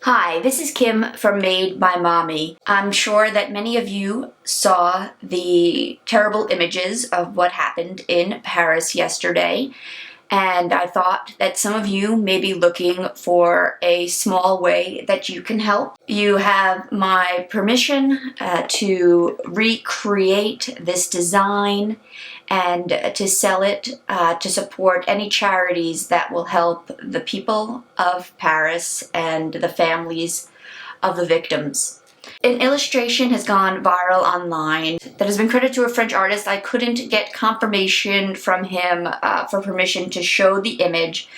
Hi, this is Kim from Made by Mommy. I'm sure that many of you saw the terrible images of what happened in Paris yesterday, and I thought that some of you may be looking for a small way that you can help. You have my permission to recreate this design and to sell it to support any charities that will help the people of Paris and the families of the victims. An illustration has gone viral online that has been credited to a French artist. I couldn't get confirmation from him for permission to show the image,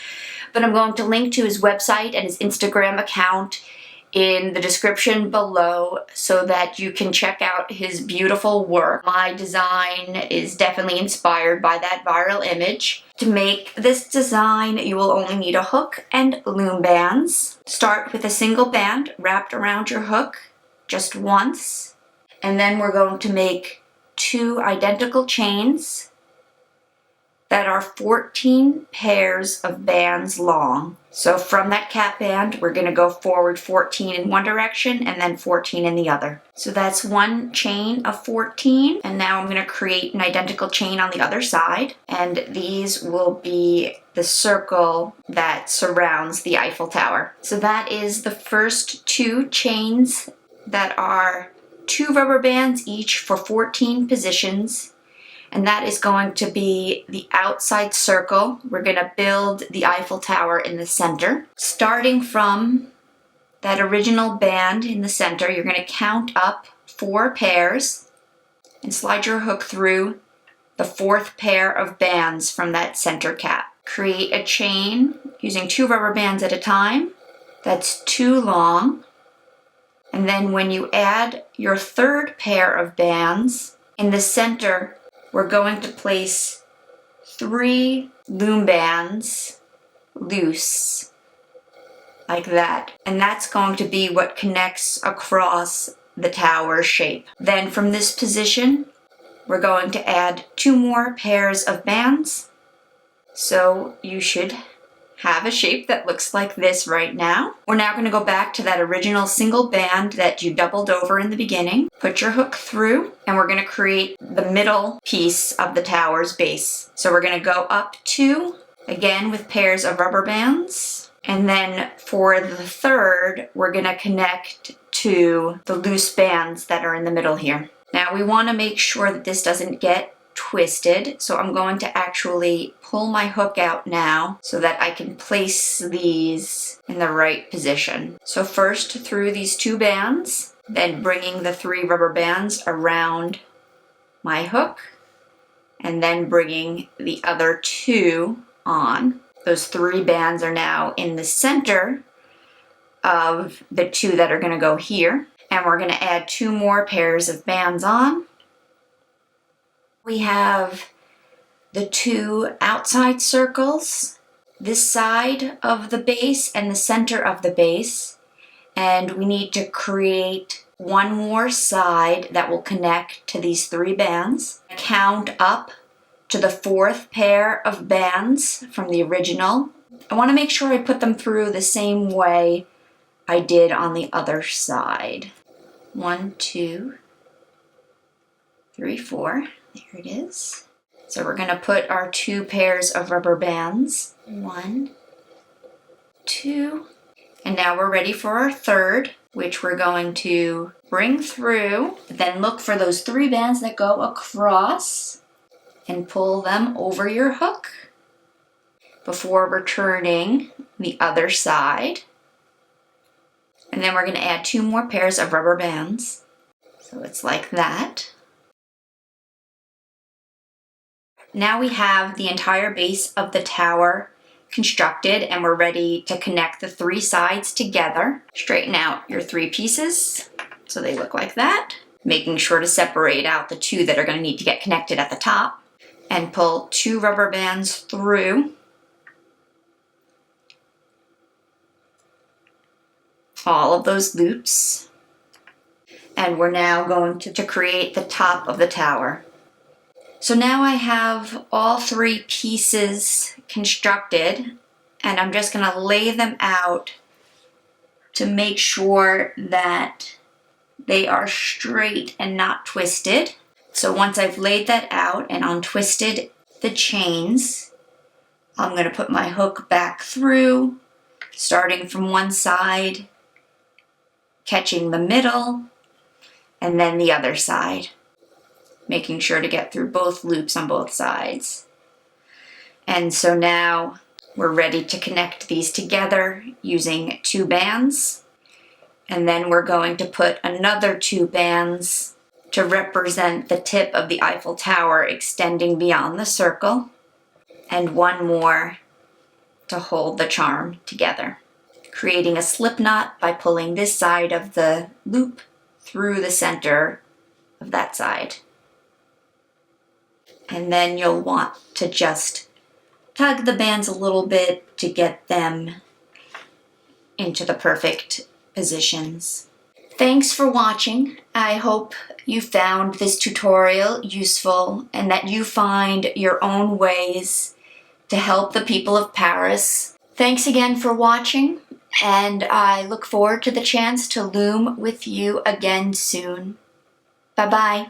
but I'm going to link to his website and his Instagram account in the description below so that you can check out his beautiful work. My design is definitely inspired by that viral image. To make this design, you will only need a hook and loom bands. Start with a single band wrapped around your hook just once, and then we're going to make 2 identical chains that are 14 pairs of bands long. So from that cap band, we're going to go forward 14 in one direction and then 14 in the other. So that's one chain of 14, and now I'm going to create an identical chain on the other side, and these will be the circle that surrounds the Eiffel Tower. So that is the first 2 chains that are 2 rubber bands each for 14 positions. And that is going to be the outside circle. We're going to build the Eiffel Tower in the center. Starting from that original band in the center, you're going to count up 4 pairs and slide your hook through the 4th pair of bands from that center cap. Create a chain using 2 rubber bands at a time. That's 2 long. And then when you add your 3rd pair of bands, in the center, we're going to place 3 loom bands loose, like that. And that's going to be what connects across the tower shape. Then from this position, we're going to add 2 more pairs of bands. So you should have a shape that looks like this right now. We're now going to go back to that original single band that you doubled over in the beginning. Put your hook through, and we're going to create the middle piece of the tower's base. So we're going to go up 2, again with pairs of rubber bands. And then for the 3rd, we're going to connect to the loose bands that are in the middle here. Now we want to make sure that this doesn't get twisted, so I'm going to actually pull my hook out now so that I can place these in the right position. So first through these 2 bands, then bringing the 3 rubber bands around my hook, and then bringing the other 2 on. Those 3 bands are now in the center of the 2 that are going to go here, and we're going to add 2 more pairs of bands on. We have the 2 outside circles, this side of the base and the center of the base, and we need to create 1 more side that will connect to these 3 bands. Count up to the 4th pair of bands from the original. I want to make sure I put them through the same way I did on the other side. 1, 2, 3, 4. There it is. So we're going to put our 2 pairs of rubber bands. 1, 2. And now we're ready for our 3rd, which we're going to bring through, then look for those 3 bands that go across and pull them over your hook before returning the other side. And then we're going to add 2 more pairs of rubber bands. So it's like that. Now we have the entire base of the tower constructed, and we're ready to connect the 3 sides together. Straighten out your 3 pieces so they look like that, making sure to separate out the 2 that are going to need to get connected at the top, and pull 2 rubber bands through all of those loops. And we're now going to create the top of the tower. So now I have all 3 pieces constructed, and I'm just going to lay them out to make sure that they are straight and not twisted. So once I've laid that out and untwisted the chains, I'm going to put my hook back through, starting from one side, catching the middle, and then the other side, making sure to get through both loops on both sides. And so now we're ready to connect these together using 2 bands. And then we're going to put another 2 bands to represent the tip of the Eiffel Tower extending beyond the circle, and 1 more to hold the charm together, creating a slip knot by pulling this side of the loop through the center of that side. And then you'll want to just tug the bands a little bit to get them into the perfect positions. Thanks for watching. I hope you found this tutorial useful and that you find your own ways to help the people of Paris. Thanks again for watching, and I look forward to the chance to loom with you again soon. Bye-bye.